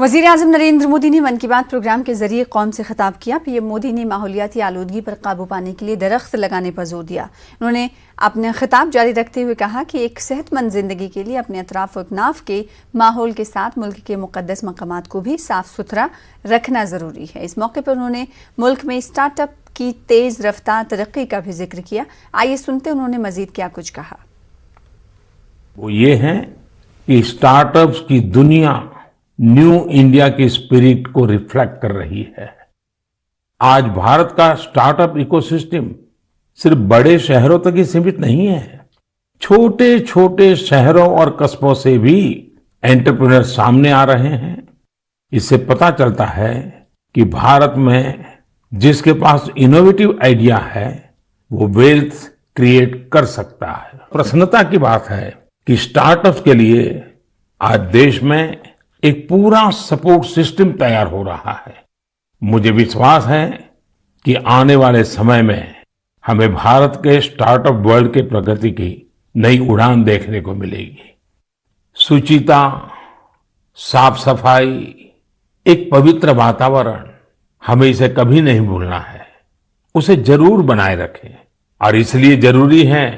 वज़ीर आज़म नरेंद्र मोदी ने मन की बात प्रोग्राम के जरिए कौम से खिताब किया। पीएम मोदी ने माहौलियाती आलूदगी पर काबू पाने के लिए दरख्त लगाने पर जोर दिया। उन्होंने अपने खिताब जारी रखते हुए कहा कि एक सेहतमंद जिंदगी के लिए अपने अतराफ व अकनाफ के माहौल के साथ मुल्क के मुकद्दस मकामात को भी साफ सुथरा रखना जरूरी है। इस मौके पर उन्होंने मुल्क में स्टार्टअप की तेज रफ्तार तरक्की का भी जिक्र किया। आइए सुनते उन्होंने मजीद क्या कुछ कहा। वो ये है कि स्टार्टअप्स की दुनिया न्यू इंडिया की स्पिरिट को रिफ्लेक्ट कर रही है। आज भारत का स्टार्टअप इकोसिस्टम सिर्फ बड़े शहरों तक ही सीमित नहीं है। छोटे छोटे शहरों और कस्बों से भी एंटरप्रेन्योर सामने आ रहे हैं। इससे पता चलता है कि भारत में जिसके पास इनोवेटिव आइडिया है वो वेल्थ क्रिएट कर सकता है। प्रसन्नता की बात है कि स्टार्टअप्स के लिए आज देश में एक पूरा सपोर्ट सिस्टम तैयार हो रहा है। मुझे विश्वास है कि आने वाले समय में हमें भारत के स्टार्टअप वर्ल्ड के प्रगति की नई उड़ान देखने को मिलेगी। शुचिता, साफ सफाई, एक पवित्र वातावरण, हमें इसे कभी नहीं भूलना है। उसे जरूर बनाए रखें और इसलिए जरूरी है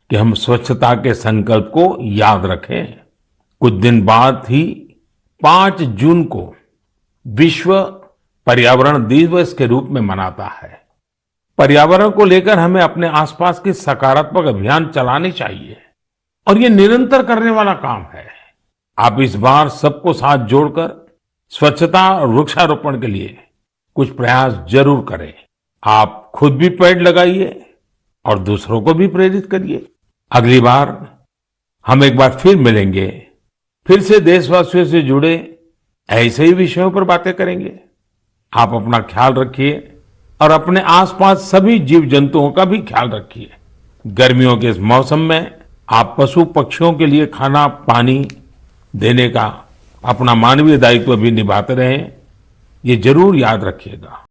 कि हम स्वच्छता के संकल्प को याद रखें। कुछ दिन बाद ही 5 जून को विश्व पर्यावरण दिवस के रूप में मनाता है। पर्यावरण को लेकर हमें अपने आसपास के सकारात्मक अभियान चलाने चाहिए और ये निरंतर करने वाला काम है। आप इस बार सबको साथ जोड़कर स्वच्छता और वृक्षारोपण के लिए कुछ प्रयास जरूर करें। आप खुद भी पेड़ लगाइए और दूसरों को भी प्रेरित करिए। अगली बार हम एक बार फिर मिलेंगे, फिर से देशवासियों से जुड़े ऐसे ही विषयों पर बातें करेंगे। आप अपना ख्याल रखिए और अपने आसपास सभी जीव जंतुओं का भी ख्याल रखिए। गर्मियों के इस मौसम में आप पशु पक्षियों के लिए खाना पानी देने का अपना मानवीय दायित्व भी निभाते रहें, ये जरूर याद रखिएगा।